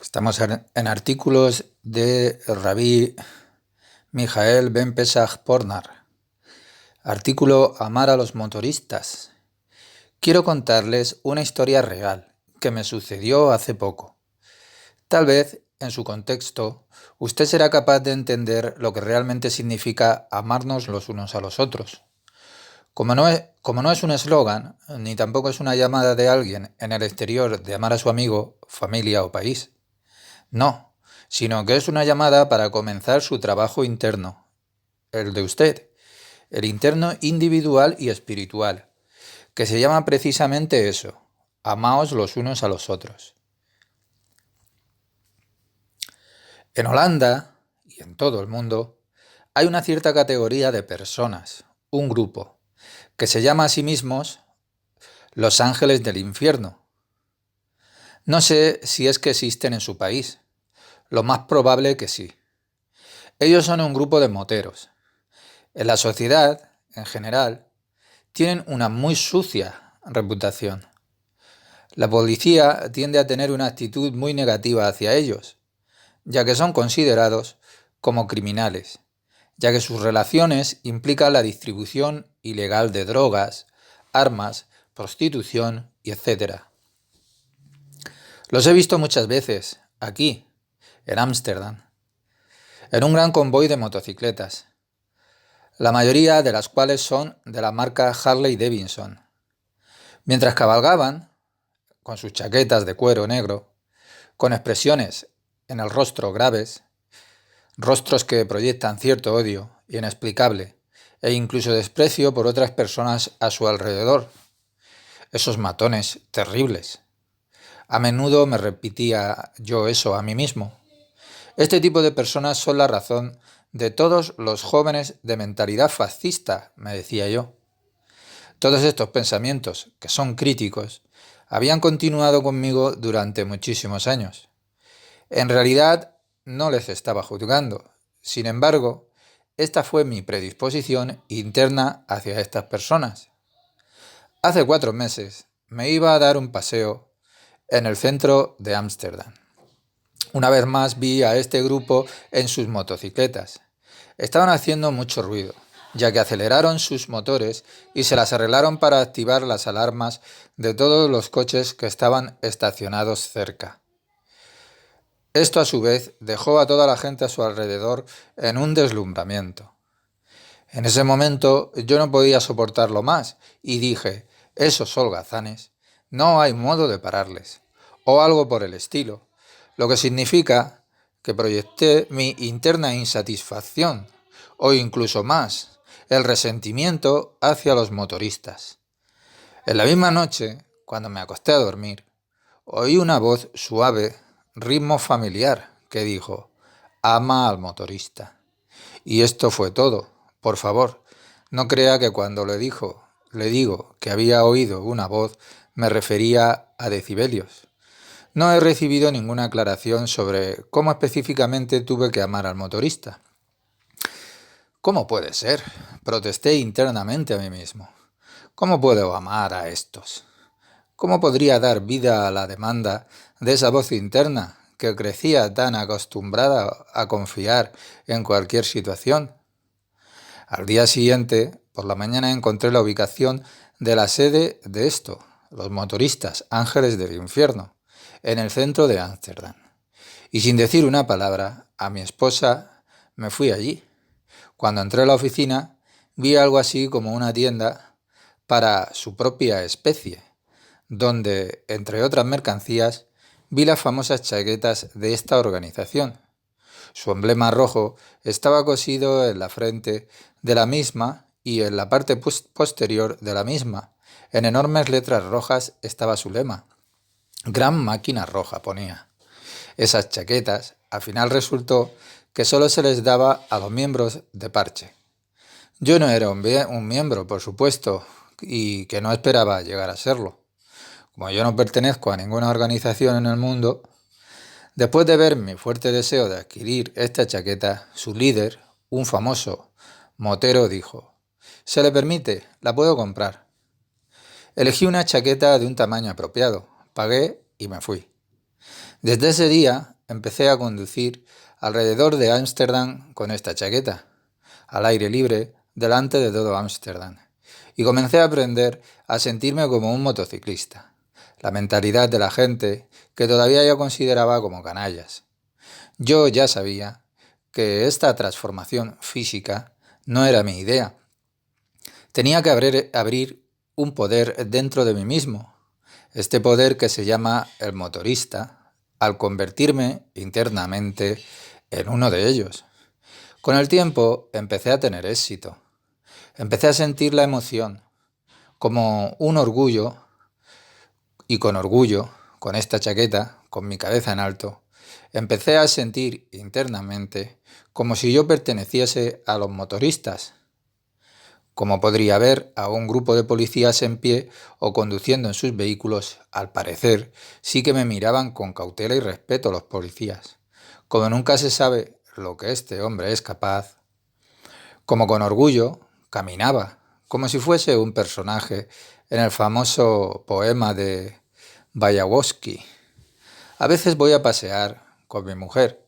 Estamos en artículos de Rabí Mijael Ben Pesach Pornar. Artículo Amar a los motoristas. Quiero contarles una historia real que me sucedió hace poco. Tal vez, en su contexto, usted será capaz de entender lo que realmente significa amarnos los unos a los otros. Como no es un eslogan, ni tampoco es una llamada de alguien en el exterior de amar a su amigo, familia o país. No, sino que es una llamada para comenzar su trabajo interno, el de usted, el interno individual y espiritual, que se llama precisamente eso, amaos los unos a los otros. En Holanda, y en todo el mundo, hay una cierta categoría de personas, un grupo, que se llama a sí mismos los ángeles del infierno. No sé si es que existen en su país, lo más probable que sí. Ellos son un grupo de moteros. En la sociedad, en general, tienen una muy sucia reputación. La policía tiende a tener una actitud muy negativa hacia ellos, ya que son considerados como criminales, ya que sus relaciones implican la distribución ilegal de drogas, armas, prostitución y etc. Los he visto muchas veces, aquí, en Ámsterdam, en un gran convoy de motocicletas, la mayoría de las cuales son de la marca Harley Davidson. Mientras cabalgaban, con sus chaquetas de cuero negro, con expresiones en el rostro graves, rostros que proyectan cierto odio inexplicable e incluso desprecio por otras personas a su alrededor. Esos matones terribles. A menudo me repetía yo eso a mí mismo. Este tipo de personas son la razón de todos los jóvenes de mentalidad fascista, me decía yo. Todos estos pensamientos, que son críticos, habían continuado conmigo durante muchísimos años. En realidad, no les estaba juzgando. Sin embargo, esta fue mi predisposición interna hacia estas personas. Hace 4 meses me iba a dar un paseo en el centro de Ámsterdam. Una vez más vi a este grupo en sus motocicletas. Estaban haciendo mucho ruido, ya que aceleraron sus motores y se las arreglaron para activar las alarmas de todos los coches que estaban estacionados cerca. Esto a su vez dejó a toda la gente a su alrededor en un deslumbramiento. En ese momento yo no podía soportarlo más y dije, esos holgazanes, no hay modo de pararles, o algo por el estilo, lo que significa que proyecté mi interna insatisfacción, o incluso más, el resentimiento hacia los motoristas. En la misma noche, cuando me acosté a dormir, oí una voz suave, ritmo familiar, que dijo, ama al motorista. Y esto fue todo. Por favor, no crea que cuando le digo que había oído una voz, me refería a decibelios. No he recibido ninguna aclaración sobre cómo específicamente tuve que amar al motorista. ¿Cómo puede ser? Protesté internamente a mí mismo. ¿Cómo puedo amar a estos? ¿Cómo podría dar vida a la demanda de esa voz interna que crecía tan acostumbrada a confiar en cualquier situación? Al día siguiente, por la mañana, encontré la ubicación de la sede de esto, los motoristas Ángeles del Infierno, en el centro de Ámsterdam. Y sin decir una palabra, a mi esposa me fui allí. Cuando entré a la oficina, vi algo así como una tienda para su propia especie, donde, entre otras mercancías, vi las famosas chaquetas de esta organización. Su emblema rojo estaba cosido en la frente de la misma y en la parte posterior de la misma. En enormes letras rojas estaba su lema. Gran máquina roja ponía. Esas chaquetas, al final resultó que solo se les daba a los miembros de parche. Yo no era un miembro, por supuesto, y que no esperaba llegar a serlo. Como yo no pertenezco a ninguna organización en el mundo, después de ver mi fuerte deseo de adquirir esta chaqueta, su líder, un famoso motero, dijo, «Se le permite, la puedo comprar». Elegí una chaqueta de un tamaño apropiado, pagué y me fui. Desde ese día empecé a conducir alrededor de Ámsterdam con esta chaqueta, al aire libre, delante de todo Ámsterdam, y comencé a aprender a sentirme como un motociclista, la mentalidad de la gente que todavía yo consideraba como canallas. Yo ya sabía que esta transformación física no era mi idea. Tenía que abrir un poder dentro de mí mismo, este poder que se llama el motorista, al convertirme internamente en uno de ellos. Con el tiempo empecé a tener éxito. Empecé a sentir la emoción como un orgullo, y con orgullo, con esta chaqueta, con mi cabeza en alto, empecé a sentir internamente como si yo perteneciese a los motoristas, como podría ver a un grupo de policías en pie o conduciendo en sus vehículos. Al parecer, sí que me miraban con cautela y respeto los policías. Como nunca se sabe lo que este hombre es capaz, como con orgullo, caminaba, como si fuese un personaje en el famoso poema de Mayakovsky. A veces voy a pasear con mi mujer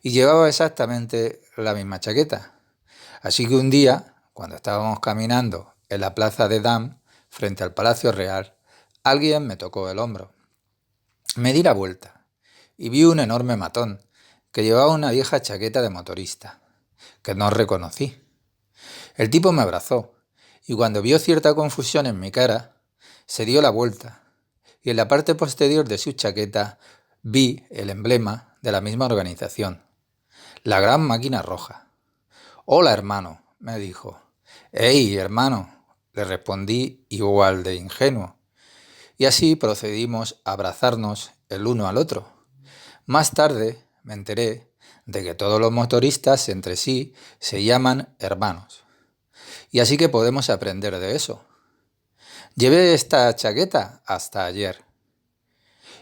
y llevaba exactamente la misma chaqueta. Así que un día, cuando estábamos caminando en la plaza de Dam, frente al Palacio Real, alguien me tocó el hombro. Me di la vuelta y vi un enorme matón que llevaba una vieja chaqueta de motorista, que no reconocí. El tipo me abrazó y cuando vio cierta confusión en mi cara, se dio la vuelta y en la parte posterior de su chaqueta vi el emblema de la misma organización, la Gran Máquina Roja. «Hola, hermano», me dijo. «Hey, hermano», le respondí igual de ingenuo. Y así procedimos a abrazarnos el uno al otro. Más tarde me enteré de que todos los motoristas entre sí se llaman hermanos. Y así que podemos aprender de eso. Llevé esta chaqueta hasta ayer.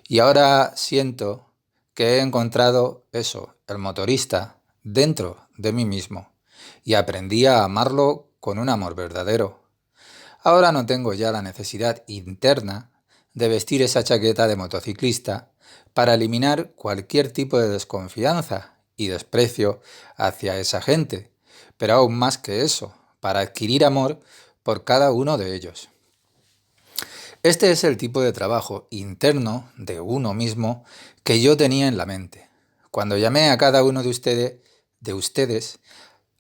Y ahora siento que he encontrado eso, el motorista, dentro de mí mismo. Y aprendí a amarlo con un amor verdadero. Ahora no tengo ya la necesidad interna de vestir esa chaqueta de motociclista para eliminar cualquier tipo de desconfianza y desprecio hacia esa gente, pero aún más que eso, para adquirir amor por cada uno de ellos. Este es el tipo de trabajo interno de uno mismo que yo tenía en la mente, cuando llamé a cada uno de ustedes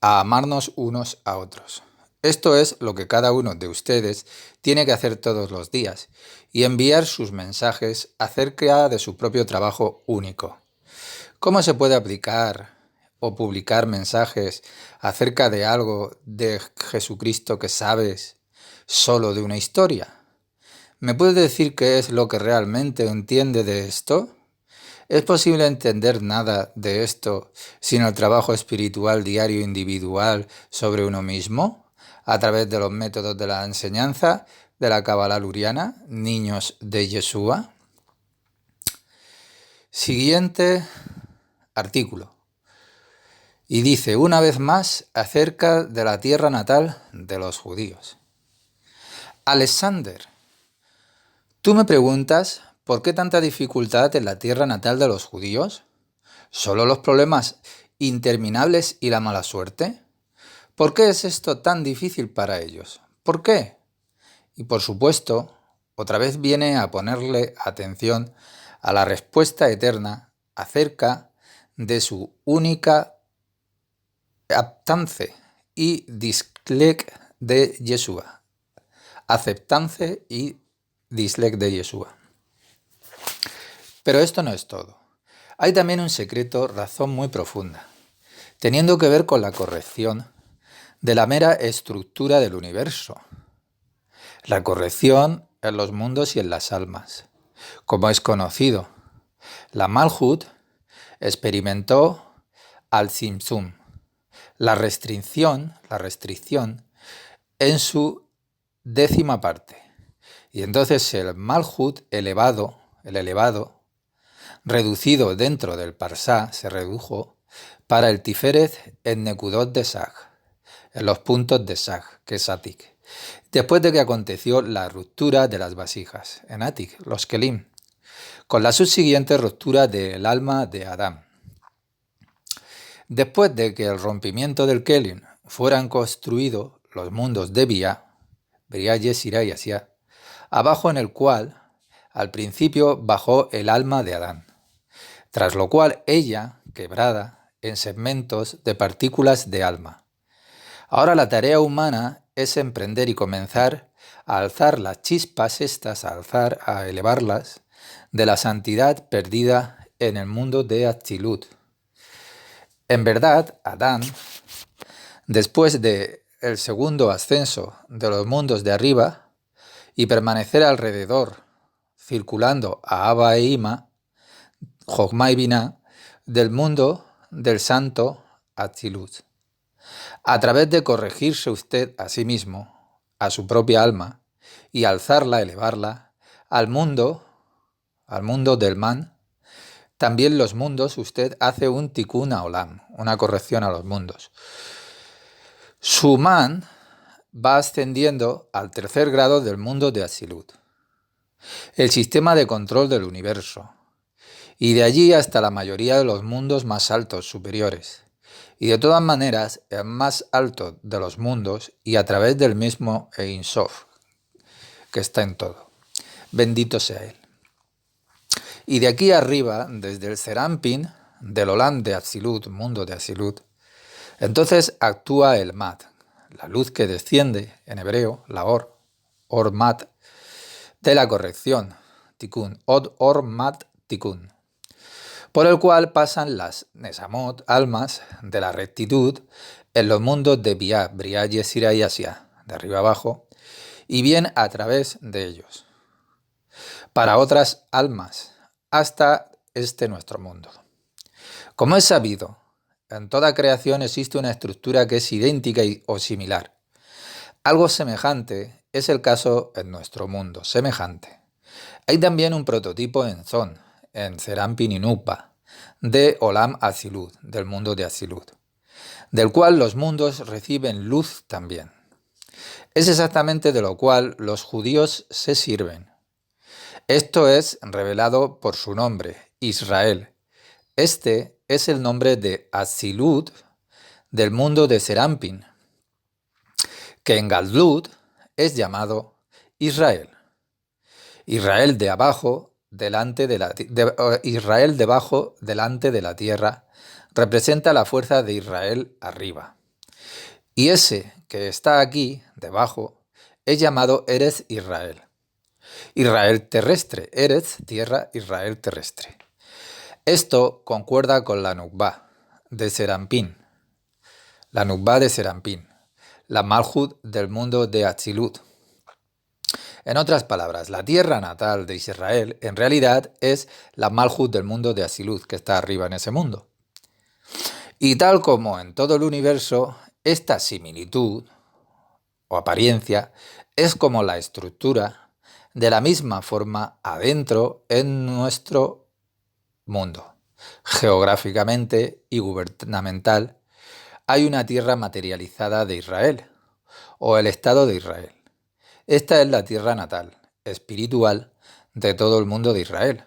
a amarnos unos a otros. Esto es lo que cada uno de ustedes tiene que hacer todos los días y enviar sus mensajes acerca de su propio trabajo único. ¿Cómo se puede aplicar o publicar mensajes acerca de algo de Jesucristo que sabes solo de una historia? ¿Me puedes decir qué es lo que realmente entiende de esto? ¿Es posible entender nada de esto sin el trabajo espiritual diario individual sobre uno mismo, a través de los métodos de la enseñanza de la Cábala luriana, niños de Yeshua? Siguiente artículo. Y dice una vez más acerca de la tierra natal de los judíos. Alexander, tú me preguntas ¿por qué tanta dificultad en la tierra natal de los judíos? ¿Solo los problemas interminables y la mala suerte? ¿Por qué es esto tan difícil para ellos? ¿Por qué? Y por supuesto, otra vez viene a ponerle atención a la respuesta eterna acerca de su única aptance y dislec de Yeshua. Aceptance y dislec de Yeshua. Pero esto no es todo. Hay también un secreto, razón muy profunda, teniendo que ver con la corrección de la mera estructura del universo. La corrección en los mundos y en las almas. Como es conocido, la Malhut experimentó al Tzimtzum, la restricción en su 10ª parte. Y entonces el Malhut el elevado, reducido dentro del Parsá, se redujo para el Tiferet en Nekudot de Sag, en los puntos de Sag, que es Atik, después de que aconteció la ruptura de las vasijas, en Atik, los Kelim. con la subsiguiente ruptura del alma de Adán. Después de que el rompimiento del Kelim fueran construidos los mundos de Briah, Yesirah y Asiá, abajo en el cual al principio bajó el alma de Adán, tras lo cual ella, quebrada en segmentos de partículas de alma. Ahora la tarea humana es emprender y comenzar a alzar las chispas estas, a elevarlas, de la santidad perdida en el mundo de Atzilut. En verdad, Adán, después del segundo ascenso de los mundos de arriba y permanecer alrededor, circulando a Abba e Ima, Jochma y Binah, del mundo del santo Atzilut, a través de corregirse usted a sí mismo, a su propia alma, y alzarla, elevarla, al mundo del man, también los mundos, usted hace un tikkun olam, una corrección a los mundos. Su man va ascendiendo al tercer grado del mundo de Atzilut, el sistema de control del universo, y de allí hasta la mayoría de los mundos más altos, superiores. Y de todas maneras, el más alto de los mundos y a través del mismo Ein Sof, que está en todo. Bendito sea Él. Y de aquí arriba, desde el Serampin, del Olam de Atzilut, mundo de Atzilut, entonces actúa el Mat, la luz que desciende, en hebreo, la Or Mat, de la corrección, Tikkun, Od Or Mat Tikkun, por el cual pasan las Nesamot, almas, de la rectitud, en los mundos de Briah, Yesirah y Asiá, de arriba abajo, y bien a través de ellos, para otras almas, hasta este nuestro mundo. Como es sabido, en toda creación existe una estructura que es idéntica o similar. Algo semejante es el caso en nuestro mundo, semejante. Hay también un prototipo en Zon, en Serampin y Nukba, de Olam Atzilut, del mundo de Atzilut, del cual los mundos reciben luz también. Es exactamente de lo cual los judíos se sirven. Esto es revelado por su nombre, Israel. Este es el nombre de Atzilut, del mundo de Serampin, que en Gadlut es llamado Israel. Israel de abajo, Israel debajo, delante de la tierra, representa la fuerza de Israel arriba. Y ese que está aquí, debajo, es llamado Eretz Israel. Israel terrestre, Eretz, tierra, Israel terrestre. Esto concuerda con la Nukba de Serampin, la Nukba de Serampin, la Malhut del mundo de Atzilut. En otras palabras, la tierra natal de Israel en realidad es la Malhut del mundo de Atzilut, que está arriba en ese mundo. Y tal como en todo el universo, esta similitud o apariencia es como la estructura de la misma forma adentro en nuestro mundo. Geográficamente y gubernamental hay una tierra materializada de Israel, o el Estado de Israel. Esta es la tierra natal, espiritual, de todo el mundo de Israel.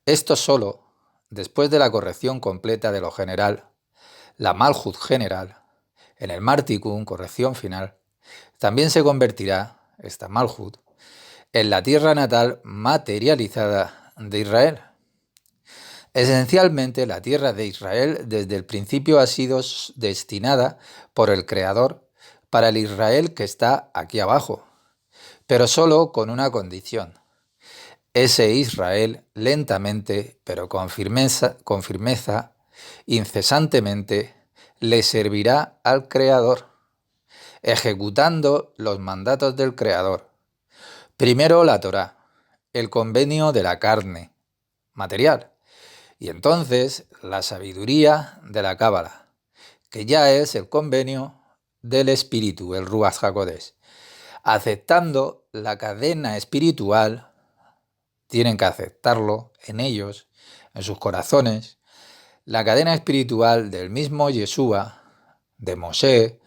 Esto solo, después de la corrección completa de lo general, la Malhut general, en el Mar Tikkun, corrección final, también se convertirá, esta Malhut, en la tierra natal materializada de Israel. Esencialmente, la tierra de Israel desde el principio ha sido destinada por el Creador para el Israel que está aquí abajo, pero solo con una condición. Ese Israel lentamente, pero con firmeza, incesantemente, le servirá al Creador, ejecutando los mandatos del Creador. Primero la Torá, el convenio de la carne material, y entonces la sabiduría de la Cábala, que ya es el convenio del espíritu, el Ruach HaKodesh. Aceptando la cadena espiritual, tienen que aceptarlo en ellos, en sus corazones, la cadena espiritual del mismo Yeshua, de Moshe,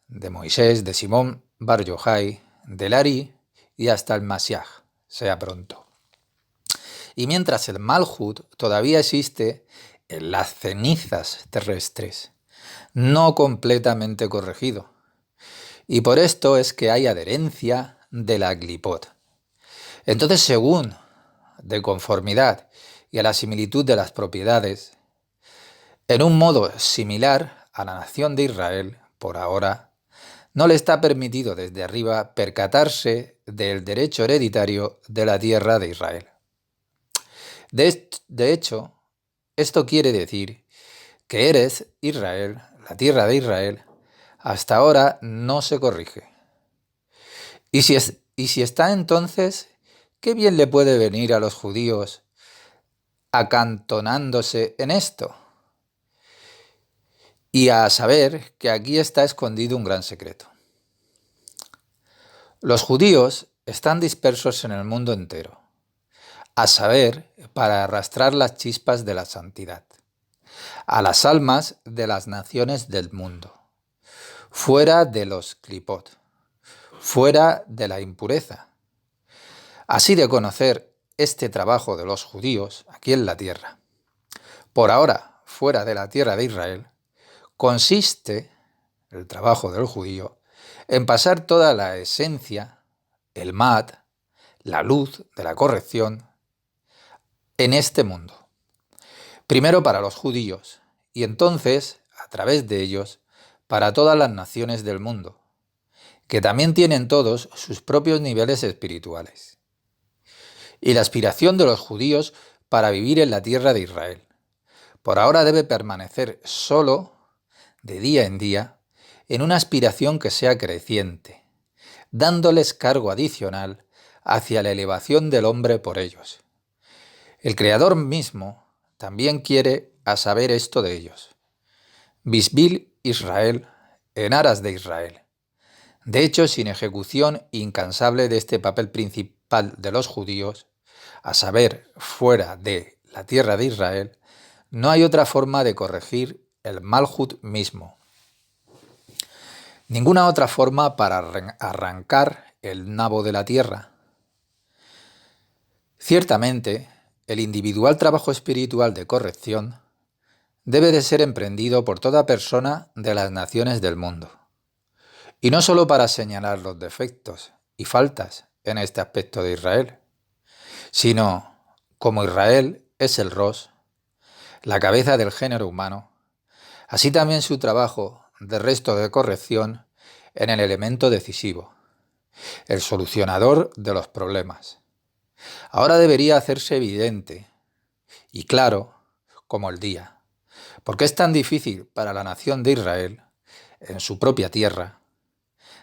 de Moisés, de Simón Bar Yochai, del Ari y hasta el Mashiach, sea pronto. y mientras el Malhut todavía existe en las cenizas terrestres, no completamente corregido. Y por esto es que hay adherencia de la Glipot. Entonces, según de conformidad y a la similitud de las propiedades, en un modo similar a la nación de Israel, por ahora, no le está permitido desde arriba percatarse del derecho hereditario de la tierra de Israel. De hecho, esto quiere decir que Erez Israel, la tierra de Israel, hasta ahora no se corrige. Y si está entonces, ¿qué bien le puede venir a los judíos acantonándose en esto? Y a saber que aquí está escondido un gran secreto. Los judíos están dispersos en el mundo entero, a saber, para arrastrar las chispas de la santidad, a las almas de las naciones del mundo, fuera de los clipot, fuera de la impureza. Así de conocer este trabajo de los judíos aquí en la tierra, por ahora fuera de la tierra de Israel, consiste el trabajo del judío en pasar toda la esencia, el mat, la luz de la corrección, en este mundo. Primero para los judíos y entonces, a través de ellos, para todas las naciones del mundo, que también tienen todos sus propios niveles espirituales. Y la aspiración de los judíos para vivir en la tierra de Israel, por ahora debe permanecer solo, de día en día, en una aspiración que sea creciente, dándoles cargo adicional hacia la elevación del hombre por ellos. El Creador mismo también quiere a saber esto de ellos. Bisbil Israel, en aras de Israel. De hecho, sin ejecución incansable de este papel principal de los judíos, a saber, fuera de la tierra de Israel, no hay otra forma de corregir el Malhut mismo. Ninguna otra forma para arrancar el nabo de la tierra. Ciertamente, el individual trabajo espiritual de corrección debe de ser emprendido por toda persona de las naciones del mundo. Y no solo para señalar los defectos y faltas en este aspecto de Israel, sino, como Israel es el Ros, la cabeza del género humano, así también su trabajo de resto de corrección en el elemento decisivo, el solucionador de los problemas. Ahora debería hacerse evidente y claro como el día, porque es tan difícil para la nación de Israel, en su propia tierra,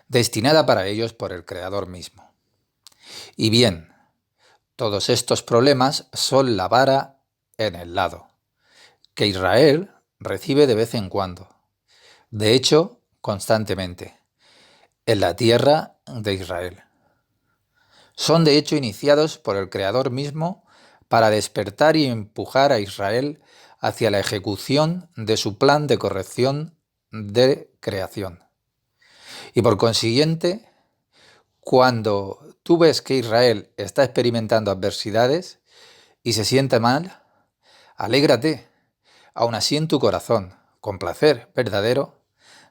destinada para ellos por el Creador mismo. Y bien, todos estos problemas son la vara en el lado, que Israel recibe de vez en cuando, de hecho, constantemente, en la tierra de Israel. Son de hecho iniciados por el Creador mismo para despertar y empujar a Israel hacia la ejecución de su plan de corrección de creación. Y por consiguiente, cuando tú ves que Israel está experimentando adversidades y se siente mal, alégrate, aun así en tu corazón, con placer verdadero,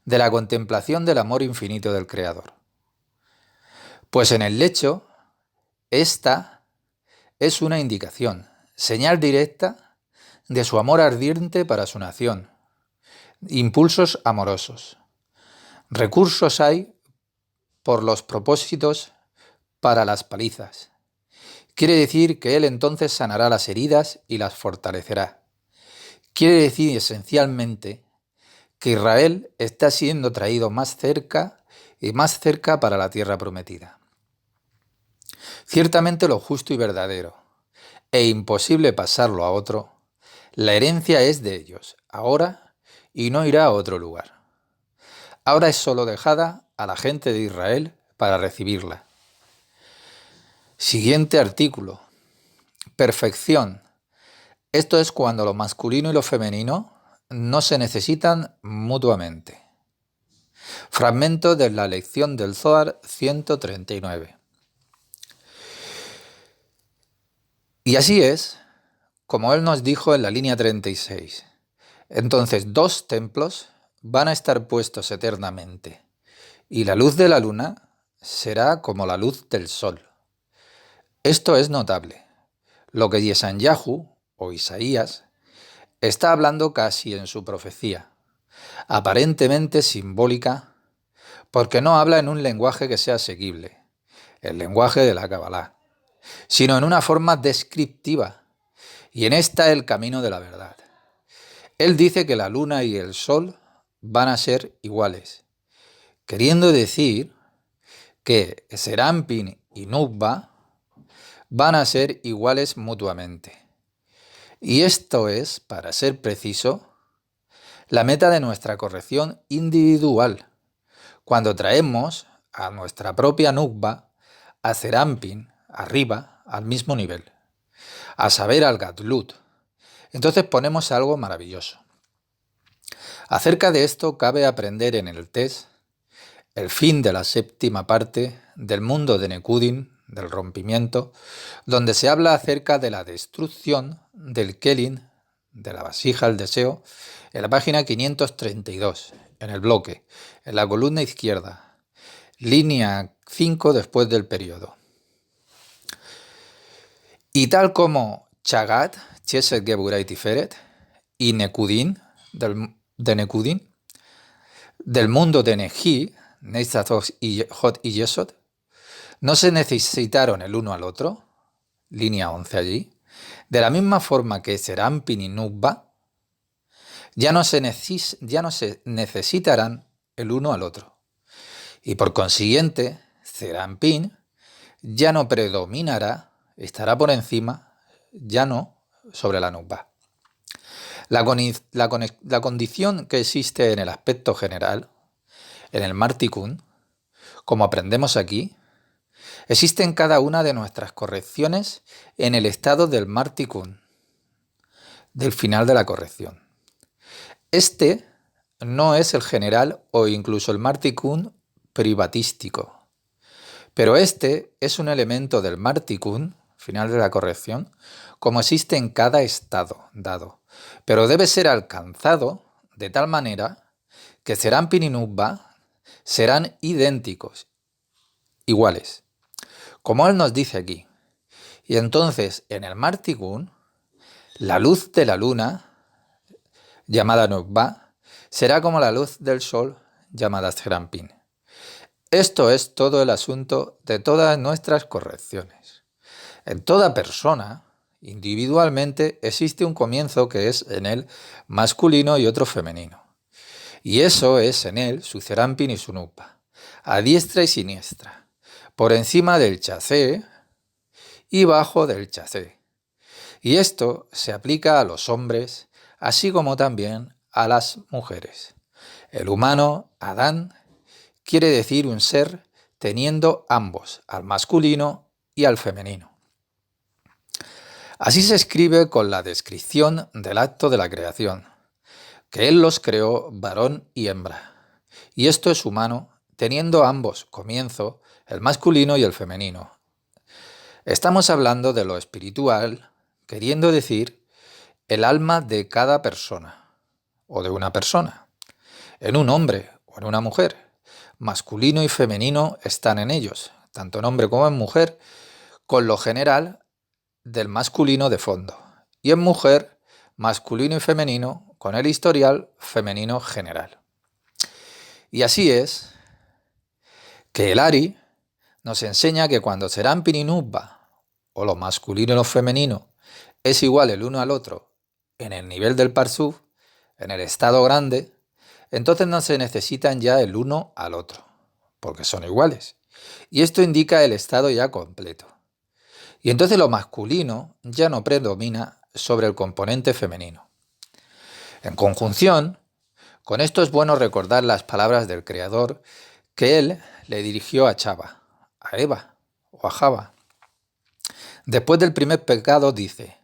de la contemplación del amor infinito del Creador. Pues en el lecho, esta es una indicación, señal directa de su amor ardiente para su nación, impulsos amorosos. Recursos hay por los propósitos para las palizas. Quiere decir que Él entonces sanará las heridas y las fortalecerá. Quiere decir esencialmente que Israel está siendo traído más cerca y más cerca para la tierra prometida. Ciertamente lo justo y verdadero, e imposible pasarlo a otro, la herencia es de ellos, ahora, y no irá a otro lugar. Ahora es solo dejada a la gente de Israel para recibirla. Siguiente artículo. Perfección. Esto es cuando lo masculino y lo femenino no se necesitan mutuamente. Fragmento de la lección del Zohar 139. Y así es, como él nos dijo en la línea 36. Entonces 2 templos van a estar puestos eternamente, y la luz de la luna será como la luz del sol. Esto es notable, lo que Yesanyahu, o Isaías, está hablando casi en su profecía, aparentemente simbólica, porque no habla en un lenguaje que sea asequible, el lenguaje de la Kabbalah, sino en una forma descriptiva, y en esta el camino de la verdad. Él dice que la luna y el sol van a ser iguales, queriendo decir que Serampin y Nubba van a ser iguales mutuamente. Y esto es, para ser preciso, la meta de nuestra corrección individual, cuando traemos a nuestra propia Nubba a Serampin, arriba, al mismo nivel, a saber, al Gatlut. Entonces ponemos algo maravilloso. Acerca de esto cabe aprender en el test el fin de la séptima parte del mundo de Nekudin, del rompimiento, donde se habla acerca de la destrucción del Kelin, de la vasija del deseo, en la página 532, en el bloque, en la columna izquierda, línea 5 después del periodo. Y tal como Chagat, Chesed Geburai Tiferet, y Nekudin, de Nekudin, del mundo de Neji, Neizatos y Hot y Yesod, no se necesitaron el uno al otro, línea 11 allí, de la misma forma que Serampin y Nubba, ya no se necesitarán el uno al otro. Y por consiguiente, Serampin ya no predominará, estará por encima, ya no sobre la Nubba. La condición que existe en el aspecto general, en el Martikun, como aprendemos aquí, existe en cada una de nuestras correcciones en el estado del Martikun, del final de la corrección. Este no es el general o incluso el Martikun privatístico, pero este es un elemento del Martikun, final de la corrección, como existe en cada estado dado, pero debe ser alcanzado de tal manera que Serampin y Nubba serán idénticos, iguales, como él nos dice aquí. Y entonces, en el Martikun, la luz de la luna, llamada Nubba, será como la luz del sol, llamada Serampin. Esto es todo el asunto de todas nuestras correcciones. En toda persona, individualmente, existe un comienzo que es en él masculino y otro femenino. Y eso es en él su Serampin y su Nubba, a diestra y siniestra, por encima del chacé y bajo del chacé. Y esto se aplica a los hombres, así como también a las mujeres. El humano, Adán, quiere decir un ser teniendo ambos, al masculino y al femenino. Así se escribe con la descripción del acto de la creación, que él los creó varón y hembra. Y esto es humano, teniendo ambos comienzo, el masculino y el femenino. Estamos hablando de lo espiritual, queriendo decir el alma de cada persona, o de una persona, en un hombre o en una mujer. Masculino y femenino están en ellos, tanto en hombre como en mujer, con lo general del masculino de fondo, y en mujer, masculino y femenino, con el historial femenino general. Y así es que el Ari nos enseña que cuando Serampin y Nubba, o lo masculino y lo femenino, es igual el uno al otro en el nivel del Parsuf, en el estado grande, entonces no se necesitan ya el uno al otro, porque son iguales. Y esto indica el estado ya completo. Y entonces lo masculino ya no predomina sobre el componente femenino. En conjunción, con esto es bueno recordar las palabras del Creador que él le dirigió a Chava, a Eva o a Java. Después del primer pecado dice: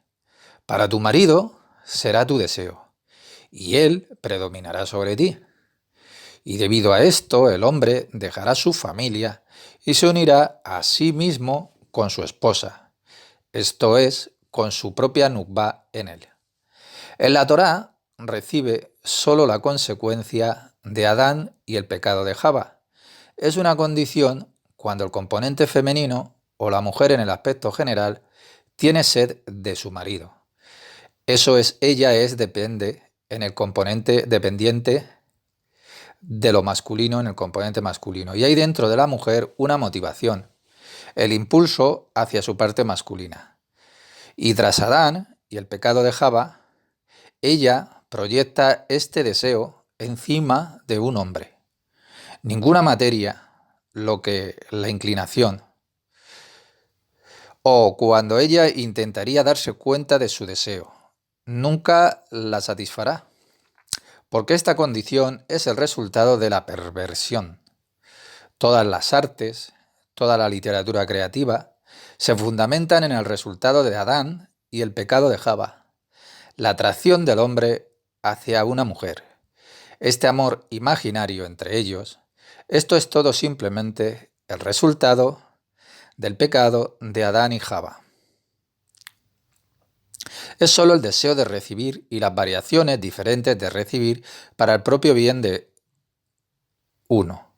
para tu marido será tu deseo, y él predominará sobre ti. Y debido a esto, el hombre dejará su familia y se unirá a sí mismo con su esposa. Esto es, con su propia nukba en él. En la Torá recibe solo la consecuencia de Adán y el pecado de Java. Es una condición cuando el componente femenino o la mujer en el aspecto general tiene sed de su marido. Eso es, ella es depende en el componente dependiente de lo masculino en el componente masculino. Y hay dentro de la mujer una motivación, el impulso hacia su parte masculina. Y tras Adán y el pecado de Java, ella proyecta este deseo encima de un hombre. Ninguna materia, lo que la inclinación, o cuando ella intentaría darse cuenta de su deseo, nunca la satisfará, porque esta condición es el resultado de la perversión. Todas las artes, toda la literatura creativa, se fundamentan en el resultado de Adán y el pecado de Java, la atracción del hombre hacia una mujer, este amor imaginario entre ellos. Esto es todo simplemente el resultado del pecado de Adán y Java. Es solo el deseo de recibir y las variaciones diferentes de recibir para el propio bien de uno.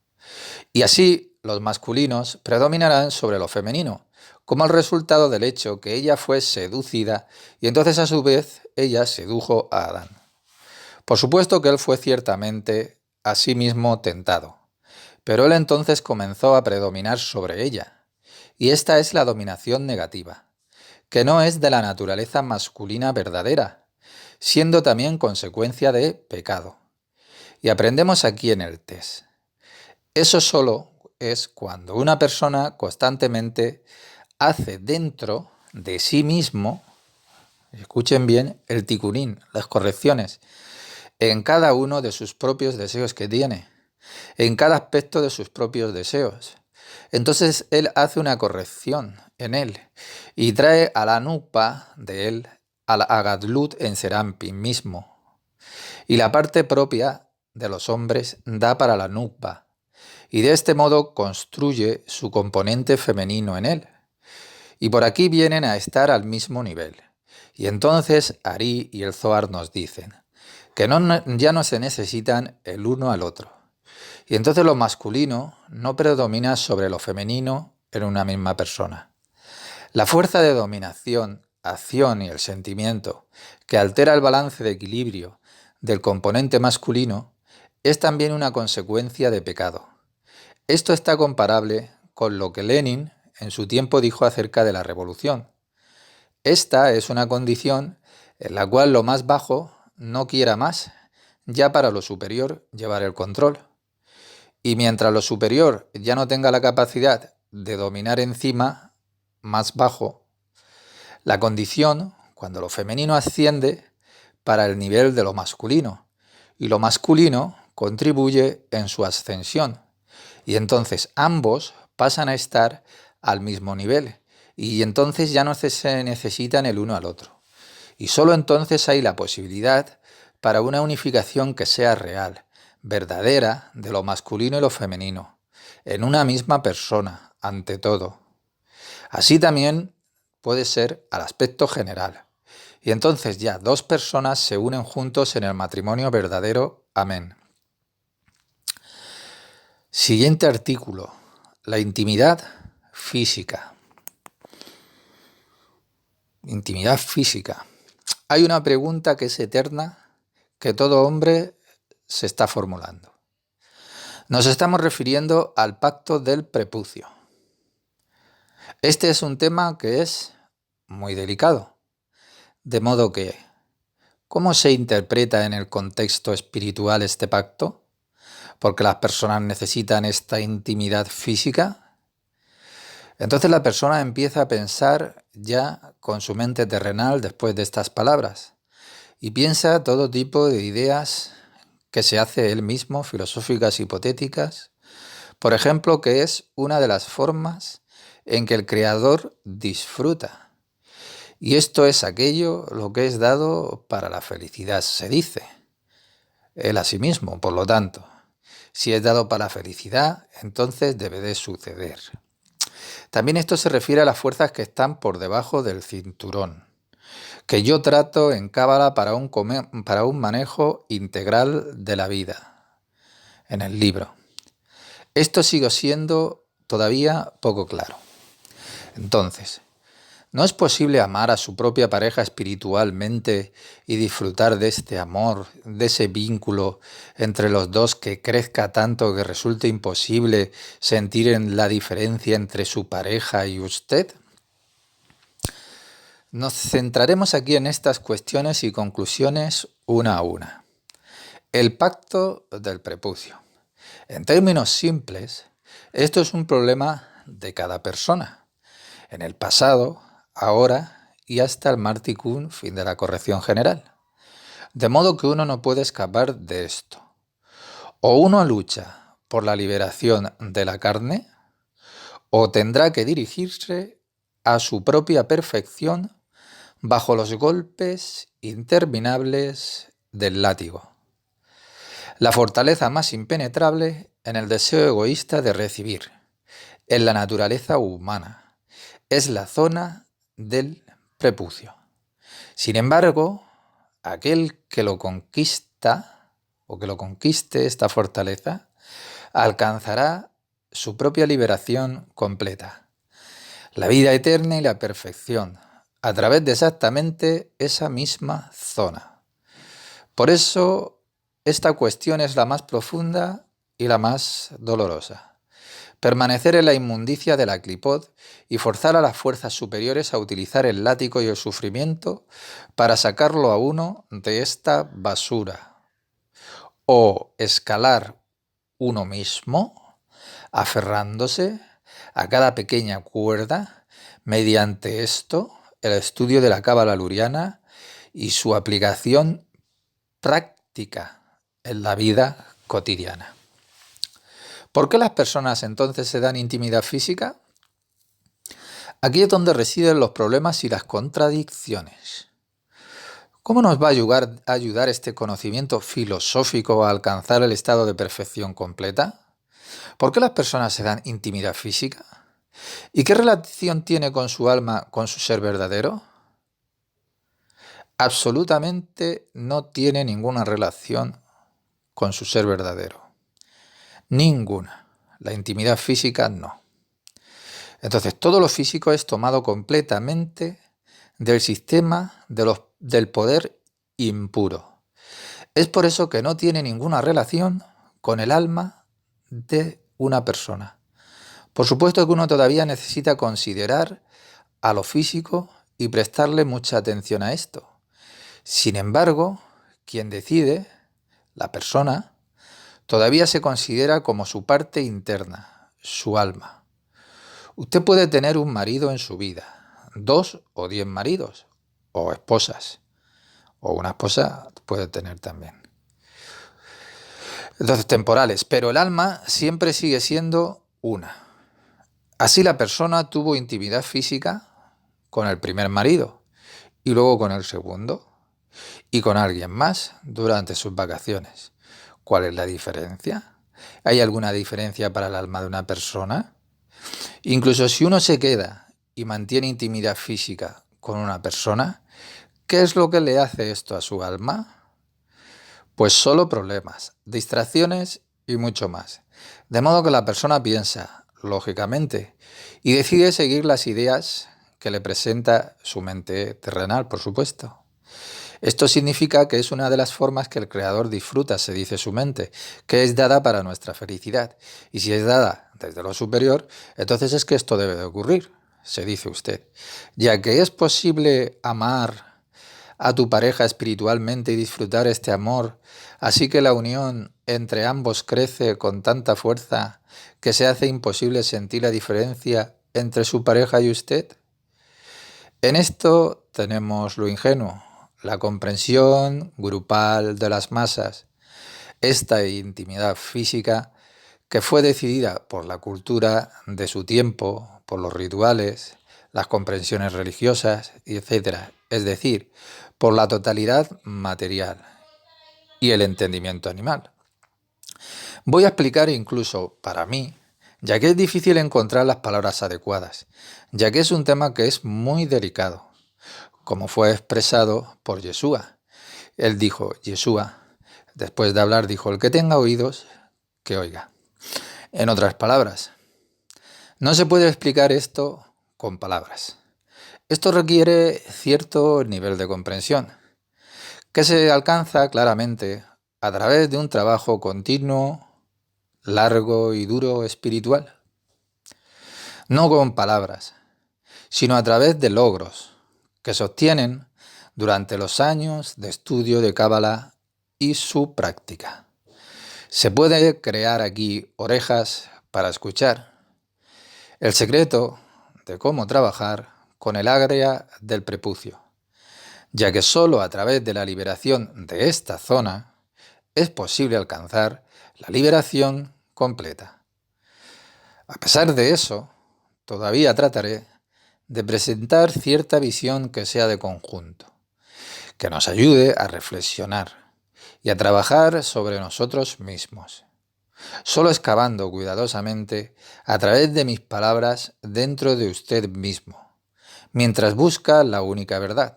Y así los masculinos predominarán sobre lo femenino, como el resultado del hecho que ella fue seducida y entonces a su vez ella sedujo a Adán. Por supuesto que él fue ciertamente a sí mismo tentado, pero él entonces comenzó a predominar sobre ella, y esta es la dominación negativa, que no es de la naturaleza masculina verdadera, siendo también consecuencia de pecado. Y aprendemos aquí en el test. Eso solo es cuando una persona constantemente hace dentro de sí mismo, escuchen bien, el tikunín, las correcciones, en cada uno de sus propios deseos que tiene, en cada aspecto de sus propios deseos. Entonces él hace una corrección en él y trae a la nukba de él, al agadlut en Serampin mismo. Y la parte propia de los hombres da para la nukba, y de este modo construye su componente femenino en él. Y por aquí vienen a estar al mismo nivel. Y entonces Ari y el Zohar nos dicen que ya no se necesitan el uno al otro. Y entonces lo masculino no predomina sobre lo femenino en una misma persona. La fuerza de dominación, acción y el sentimiento que altera el balance de equilibrio del componente masculino es también una consecuencia de pecado. Esto está comparable con lo que Lenin en su tiempo dijo acerca de la revolución. Esta es una condición en la cual lo más bajo no quiera más, ya para lo superior llevar el control. Y mientras lo superior ya no tenga la capacidad de dominar encima, más bajo, la condición, cuando lo femenino asciende, para el nivel de lo masculino, y lo masculino contribuye en su ascensión. Y entonces ambos pasan a estar al mismo nivel, y entonces ya no se necesitan el uno al otro. Y solo entonces hay la posibilidad para una unificación que sea real, verdadera, de lo masculino y lo femenino, en una misma persona, ante todo. Así también puede ser al aspecto general. Y entonces ya dos personas se unen juntos en el matrimonio verdadero. Amén. Siguiente artículo. La intimidad física. Intimidad física. Hay una pregunta que es eterna, que todo hombre se está formulando. Nos estamos refiriendo al pacto del prepucio. Este es un tema que es muy delicado, de modo que, ¿cómo se interpreta en el contexto espiritual este pacto? Porque las personas necesitan esta intimidad física. Entonces la persona empieza a pensar ya con su mente terrenal después de estas palabras y piensa todo tipo de ideas que se hace él mismo, filosóficas, hipotéticas. Por ejemplo, que es una de las formas en que el Creador disfruta. Y esto es aquello lo que es dado para la felicidad, se dice. Él a sí mismo, por lo tanto. Si es dado para la felicidad, entonces debe de suceder. También esto se refiere a las fuerzas que están por debajo del cinturón. que yo trato en Cábala para un manejo integral de la vida, en el libro. Esto sigue siendo todavía poco claro. Entonces, ¿no es posible amar a su propia pareja espiritualmente y disfrutar de este amor, de ese vínculo entre los dos que crezca tanto que resulte imposible sentir en la diferencia entre su pareja y usted? Nos centraremos aquí en estas cuestiones y conclusiones una a una. El pacto del prepucio. En términos simples, esto es un problema de cada persona. En el pasado, ahora y hasta el Marticún, fin de la corrección general. De modo que uno no puede escapar de esto. O uno lucha por la liberación de la carne, o tendrá que dirigirse a su propia perfección bajo los golpes interminables del látigo. La fortaleza más impenetrable en el deseo egoísta de recibir, en la naturaleza humana, es la zona del prepucio. Sin embargo, aquel que lo conquista o que lo conquiste esta fortaleza, alcanzará su propia liberación completa, la vida eterna y la perfección, a través de exactamente esa misma zona. Por eso, esta cuestión es la más profunda y la más dolorosa. Permanecer en la inmundicia de la clipot y forzar a las fuerzas superiores a utilizar el látigo y el sufrimiento para sacarlo a uno de esta basura. O escalar uno mismo, aferrándose a cada pequeña cuerda, mediante esto, el estudio de la cábala luriana y su aplicación práctica en la vida cotidiana. ¿Por qué las personas entonces se dan intimidad física? Aquí es donde residen los problemas y las contradicciones. ¿Cómo nos va a ayudar este conocimiento filosófico a alcanzar el estado de perfección completa? ¿Por qué las personas se dan intimidad física? ¿Y qué relación tiene con su alma, con su ser verdadero? Absolutamente no tiene ninguna relación con su ser verdadero. Ninguna. La intimidad física no. Entonces, todo lo físico es tomado completamente del sistema del poder impuro. Es por eso que no tiene ninguna relación con el alma de una persona. Por supuesto que uno todavía necesita considerar a lo físico y prestarle mucha atención a esto. Sin embargo, quien decide, la persona, todavía se considera como su parte interna, su alma. Usted puede tener un marido en su vida, 2 o 10 maridos, o esposas, o una esposa puede tener también. Entonces, temporales, pero el alma siempre sigue siendo una. Así la persona tuvo intimidad física con el primer marido, y luego con el segundo, y con alguien más durante sus vacaciones. ¿Cuál es la diferencia? ¿Hay alguna diferencia para el alma de una persona? Incluso si uno se queda y mantiene intimidad física con una persona, ¿qué es lo que le hace esto a su alma? Pues solo problemas, distracciones y mucho más. De modo que la persona piensa, lógicamente, y decide seguir las ideas que le presenta su mente terrenal, por supuesto. Esto significa que es una de las formas que el Creador disfruta, se dice su mente, que es dada para nuestra felicidad. Y si es dada desde lo superior, entonces es que esto debe de ocurrir, se dice usted. Ya que es posible amar a tu pareja espiritualmente y disfrutar este amor, así que la unión entre ambos crece con tanta fuerza que se hace imposible sentir la diferencia entre su pareja y usted. En esto tenemos lo ingenuo, la comprensión grupal de las masas, esta intimidad física que fue decidida por la cultura de su tiempo, por los rituales, las comprensiones religiosas, etc. Es decir, por la totalidad material y el entendimiento animal. Voy a explicar incluso para mí, ya que es difícil encontrar las palabras adecuadas, ya que es un tema que es muy delicado. como fue expresado por Yeshua. Él dijo, Yeshua, después de hablar, dijo, el que tenga oídos, que oiga. En otras palabras, no se puede explicar esto con palabras. Esto requiere cierto nivel de comprensión, que se alcanza claramente a través de un trabajo continuo, largo y duro espiritual. No con palabras, sino a través de logros que se obtienen durante los años de estudio de Cábala y su práctica. Se puede crear aquí orejas para escuchar. El secreto de cómo trabajar con el área del prepucio, ya que solo a través de la liberación de esta zona es posible alcanzar la liberación completa. A pesar de eso, todavía trataré de presentar cierta visión que sea de conjunto, que nos ayude a reflexionar y a trabajar sobre nosotros mismos, solo excavando cuidadosamente a través de mis palabras dentro de usted mismo, mientras busca la única verdad,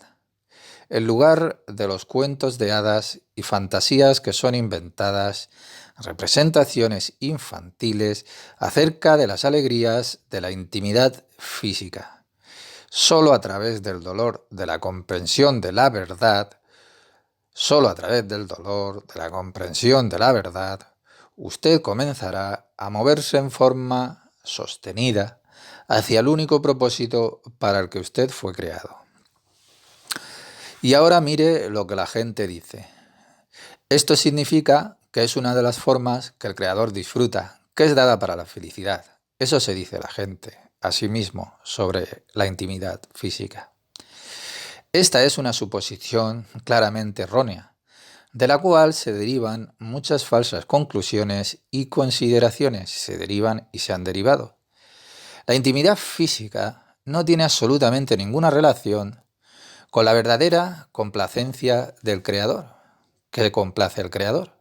en lugar de los cuentos de hadas y fantasías que son inventadas, representaciones infantiles acerca de las alegrías de la intimidad física. Solo a través del dolor de la comprensión de la verdad, solo a través del dolor de la comprensión de la verdad, usted comenzará a moverse en forma sostenida hacia el único propósito para el que usted fue creado. Y ahora mire lo que la gente dice. Esto significa que es una de las formas que el Creador disfruta, que es dada para la felicidad. Eso se dice la gente a sí mismo sobre la intimidad física. Esta es una suposición claramente errónea, de la cual se derivan muchas falsas conclusiones y consideraciones, se derivan y se han derivado. La intimidad física no tiene absolutamente ninguna relación con la verdadera complacencia del Creador, que complace al Creador,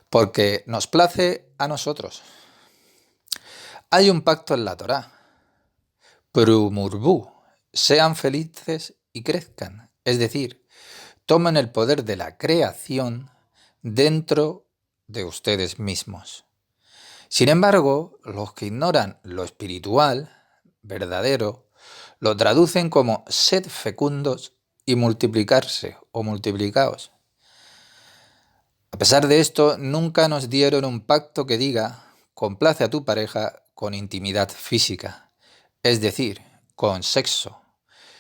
porque nos place a nosotros. Hay un pacto en la Torá, Prumurbu, sean felices y crezcan, es decir, tomen el poder de la creación dentro de ustedes mismos. Sin embargo, los que ignoran lo espiritual, verdadero, lo traducen como sed fecundos y multiplicarse o multiplicaos. A pesar de esto, nunca nos dieron un pacto que diga complace a tu pareja con intimidad física, es decir, con sexo,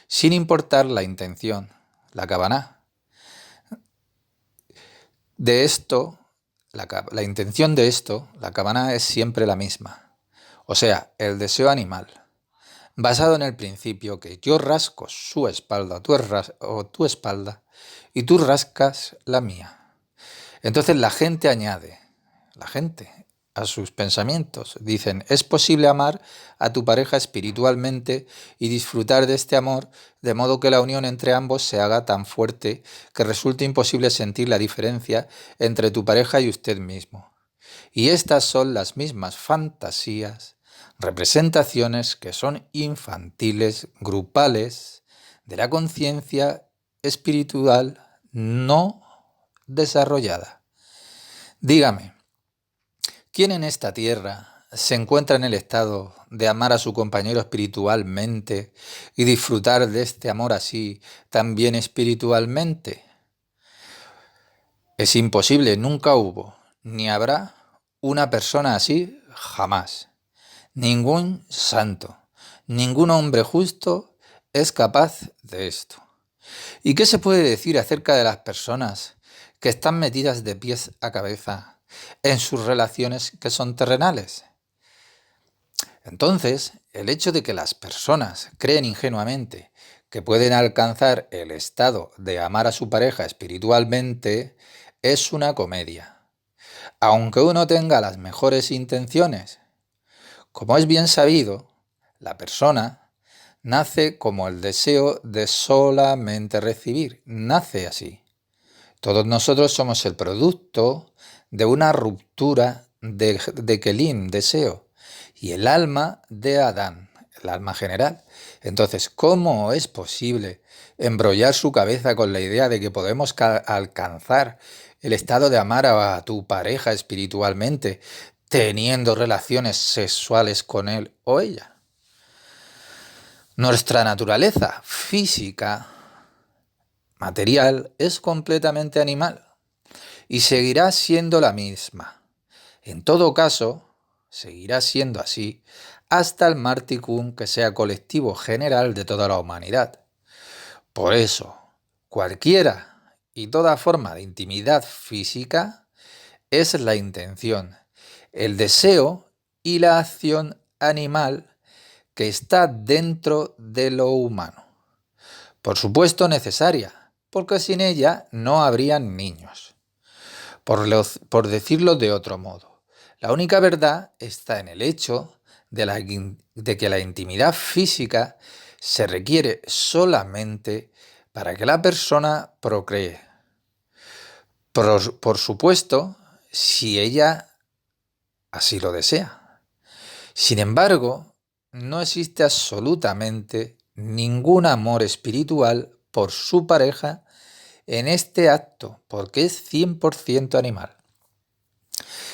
sin importar la intención, la kavaná. De esto, la intención de esto, la kavaná es siempre la misma, o sea, el deseo animal, basado en el principio que yo rasco su espalda o tu espalda y tú rascas la mía. Entonces la gente añade, a sus pensamientos, dicen, es posible amar a tu pareja espiritualmente y disfrutar de este amor, de modo que la unión entre ambos se haga tan fuerte que resulte imposible sentir la diferencia entre tu pareja y usted mismo. Y estas son las mismas fantasías, representaciones que son infantiles, grupales, de la conciencia espiritual no desarrollada. Dígame, ¿quién en esta tierra se encuentra en el estado de amar a su compañero espiritualmente y disfrutar de este amor así también espiritualmente? Es imposible, nunca hubo, ni habrá una persona así jamás. Ningún santo, ningún hombre justo es capaz de esto. ¿Y qué se puede decir acerca de las personas que están metidas de pies a cabeza en sus relaciones que son terrenales? Entonces, el hecho de que las personas creen ingenuamente que pueden alcanzar el estado de amar a su pareja espiritualmente es una comedia. Aunque uno tenga las mejores intenciones, como es bien sabido, la persona nace como el deseo de solamente recibir, nace así. Todos nosotros somos el producto de una ruptura de Kelim, deseo, y el alma de Adán, el alma general. Entonces, ¿cómo es posible embrollar su cabeza con la idea de que podemos alcanzar el estado de amar a tu pareja espiritualmente, teniendo relaciones sexuales con él o ella. Nuestra naturaleza física, material, es completamente animal y seguirá siendo la misma. En todo caso, seguirá siendo así hasta el marticum que sea colectivo general de toda la humanidad. Por eso, cualquiera y toda forma de intimidad física es la intención, el deseo y la acción animal que está dentro de lo humano. Por supuesto necesaria, porque sin ella no habrían niños. Por decirlo de otro modo, la única verdad está en el hecho de que la intimidad física se requiere solamente para que la persona procree. Por supuesto, si ella así lo desea. Sin embargo, no existe absolutamente ningún amor espiritual por su pareja en este acto, porque es 100% animal.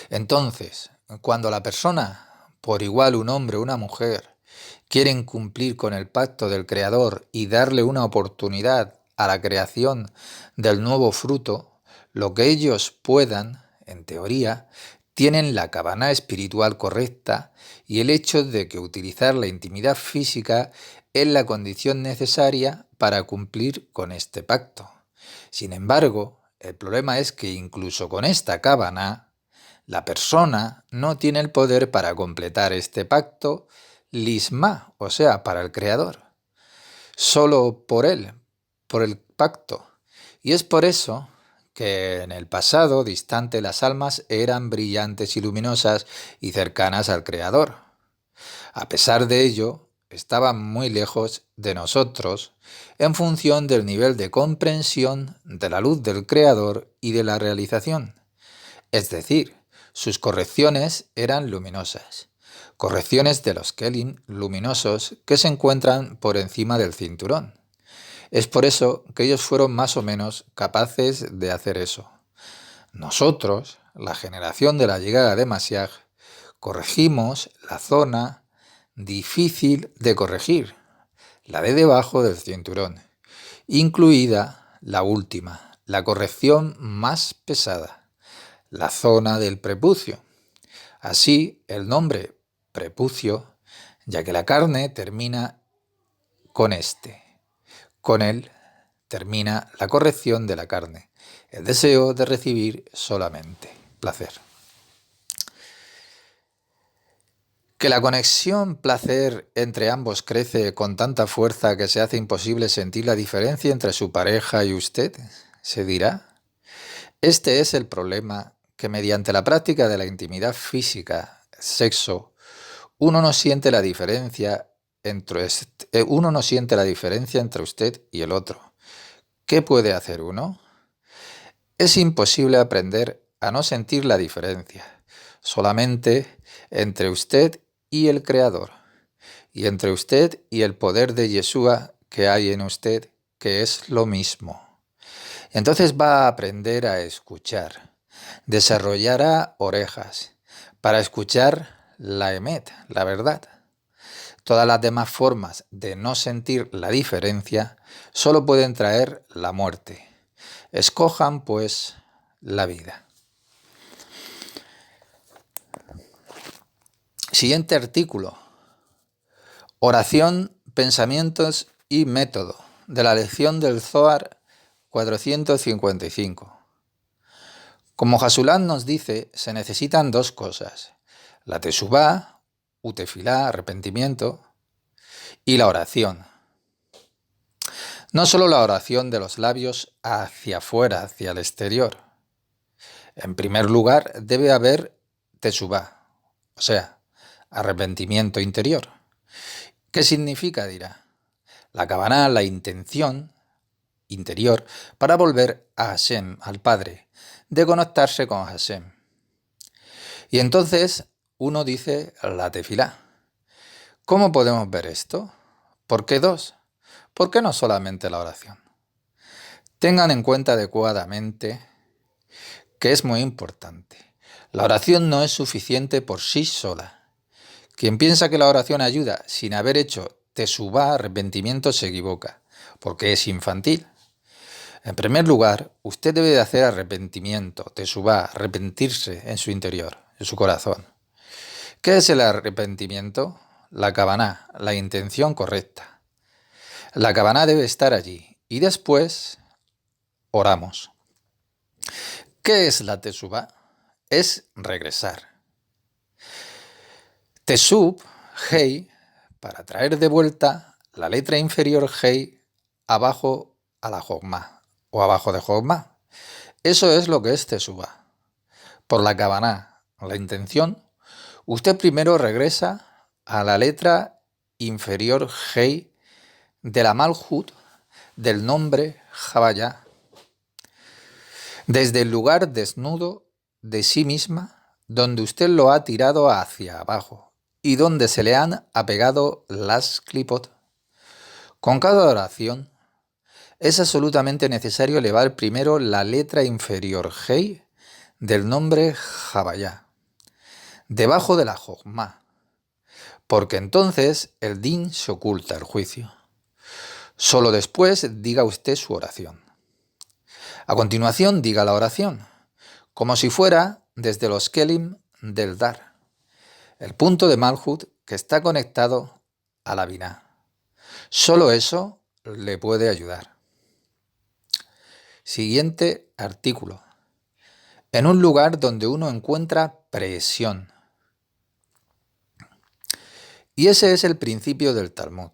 Entonces, cuando la persona, por igual un hombre o una mujer, quieren cumplir con el pacto del Creador y darle una oportunidad a la creación del nuevo fruto, lo que ellos puedan, en teoría, tienen la cabana espiritual correcta y el hecho de que utilizar la intimidad física es la condición necesaria para cumplir con este pacto. Sin embargo, el problema es que incluso con esta cabana, la persona no tiene el poder para completar este pacto lisma, o sea, para el Creador. Solo por él, por el pacto. Y es por eso que en el pasado distante las almas eran brillantes y luminosas y cercanas al Creador. A pesar de ello, estaban muy lejos de nosotros en función del nivel de comprensión de la luz del Creador y de la realización. Es decir, sus correcciones eran luminosas, correcciones de los Kelim luminosos que se encuentran por encima del cinturón. Es por eso que ellos fueron más o menos capaces de hacer eso. Nosotros, la generación de la llegada de Mashiach, corregimos la zona difícil de corregir, la de debajo del cinturón, incluida la última, la corrección más pesada, la zona del prepucio. Así, el nombre prepucio, ya que la carne termina con este. Con él termina la corrección de la carne, el deseo de recibir solamente placer. Que la conexión placer entre ambos crece con tanta fuerza que se hace imposible sentir la diferencia entre su pareja y usted, se dirá. Este es el problema, que mediante la práctica de la intimidad física, sexo, uno no siente la diferencia entre usted y el otro. ¿Qué puede hacer uno? Es imposible aprender a no sentir la diferencia, solamente entre usted y el Creador, y entre usted y el poder de Yeshua que hay en usted, que es lo mismo. Entonces va a aprender a escuchar, desarrollará orejas para escuchar la emet, la verdad. Todas las demás formas de no sentir la diferencia solo pueden traer la muerte. Escojan, pues, la vida. Siguiente artículo. Oración, pensamientos y método, de la lección del Zohar 455. Como Hasulán nos dice, se necesitan dos cosas: la teshuvá, utefilá, arrepentimiento, y la oración. No solo la oración de los labios hacia afuera, hacia el exterior. En primer lugar, debe haber teshuvá, o sea, arrepentimiento interior. ¿Qué significa? Dirá. La kavaná, la intención interior para volver a Hashem, al Padre, de conectarse con Hashem. Y entonces uno dice la tefilá. ¿Cómo podemos ver esto? ¿Por qué dos? ¿Por qué no solamente la oración? Tengan en cuenta adecuadamente que es muy importante. La oración no es suficiente por sí sola. Quien piensa que la oración ayuda sin haber hecho tesubá, arrepentimiento, se equivoca, porque es infantil. En primer lugar, usted debe de hacer arrepentimiento, tesubá, arrepentirse en su interior, en su corazón. ¿Qué es el arrepentimiento? La kavaná, la intención correcta. La kavaná debe estar allí y después oramos. ¿Qué es la tesubá? Es regresar. Tesub, hei, para traer de vuelta la letra inferior hei abajo a la jogma o abajo de jogma. Eso es lo que es tesubá. Por la kavaná, la intención, usted primero regresa a la letra inferior hei de la malhut del nombre Javayá, desde el lugar desnudo de sí misma, donde usted lo ha tirado hacia abajo y donde se le han apegado las clipot. Con cada oración es absolutamente necesario elevar primero la letra inferior hei del nombre Javayá, debajo de la jogma, porque entonces el din se oculta, el juicio. Solo después diga usted su oración. A continuación diga la oración, como si fuera desde los kelim del dar, el punto de Malhut que está conectado a la Binah. Solo eso le puede ayudar. Siguiente artículo. En un lugar donde uno encuentra presión. Y ese es el principio del Talmud.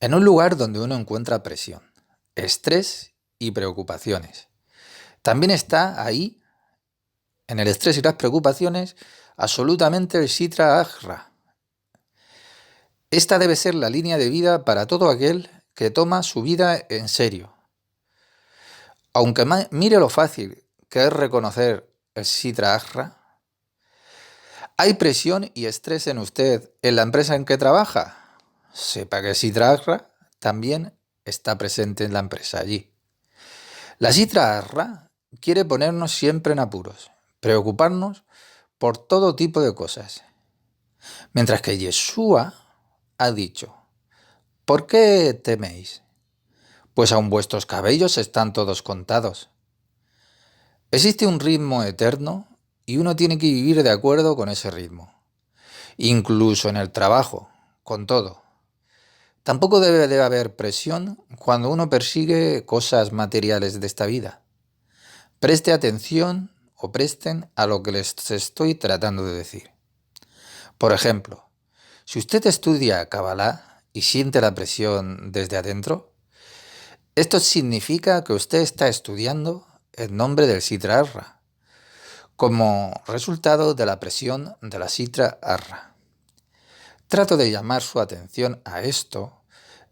En un lugar donde uno encuentra presión, estrés y preocupaciones. También está ahí, en el estrés y las preocupaciones, absolutamente el Sitra Achra. Esta debe ser la línea de vida para todo aquel que toma su vida en serio. Aunque mire lo fácil que es reconocer el Sitra Achra, ¿hay presión y estrés en usted en la empresa en que trabaja? Sepa que el Sitra Achra también está presente en la empresa allí. La Sitra Achra quiere ponernos siempre en apuros, preocuparnos por todo tipo de cosas. Mientras que Yeshua ha dicho, ¿por qué teméis? Pues aun vuestros cabellos están todos contados. Existe un ritmo eterno y uno tiene que vivir de acuerdo con ese ritmo, incluso en el trabajo, con todo. Tampoco debe de haber presión cuando uno persigue cosas materiales de esta vida. Preste atención o presten a lo que les estoy tratando de decir. Por ejemplo, si usted estudia Kabbalah y siente la presión desde adentro, esto significa que usted está estudiando en nombre del Sitra Achra, como resultado de la presión de la Sitra Achra. Trato de llamar su atención a esto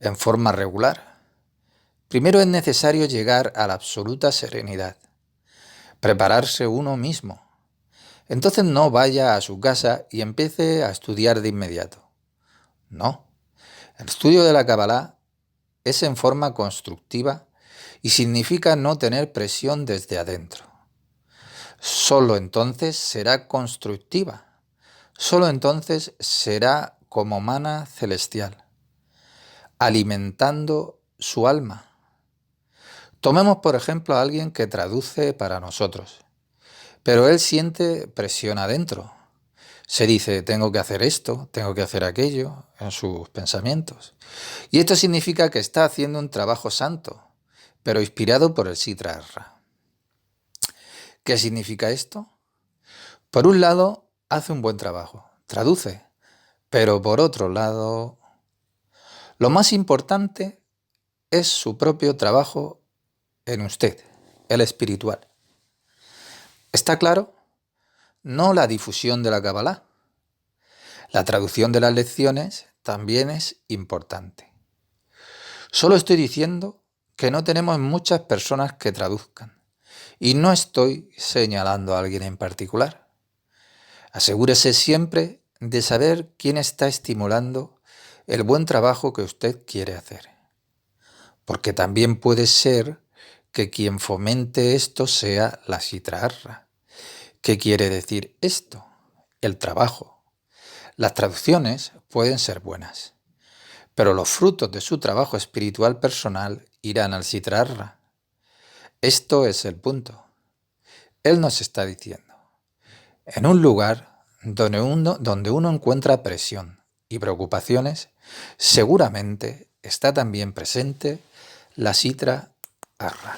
en forma regular. Primero es necesario llegar a la absoluta serenidad, prepararse uno mismo. Entonces no vaya a su casa y empiece a estudiar de inmediato. No, el estudio de la Kabbalah es en forma constructiva y significa no tener presión desde adentro. Solo entonces será constructiva. Solo entonces será como mana celestial, alimentando su alma. Tomemos por ejemplo a alguien que traduce para nosotros, pero él siente presión adentro. Se dice, tengo que hacer esto, tengo que hacer aquello, en sus pensamientos. Y esto significa que está haciendo un trabajo santo, pero inspirado por el Sitra Achra. ¿Qué significa esto? Por un lado, hace un buen trabajo, traduce, pero por otro lado, lo más importante es su propio trabajo en usted, el espiritual. ¿Está claro? No la difusión de la Kabbalah. La traducción de las lecciones también es importante. Solo estoy diciendo que no tenemos muchas personas que traduzcan y no estoy señalando a alguien en particular. Asegúrese siempre de saber quién está estimulando el buen trabajo que usted quiere hacer. porque también puede ser que quien fomente esto sea la Sitra-arra. ¿Qué quiere decir esto? El trabajo. Las traducciones pueden ser buenas, pero los frutos de su trabajo espiritual personal irán al Sitra-arra. Esto es el punto. Él nos está diciendo, en un lugar donde uno encuentra presión y preocupaciones, seguramente está también presente la Sitra-arra.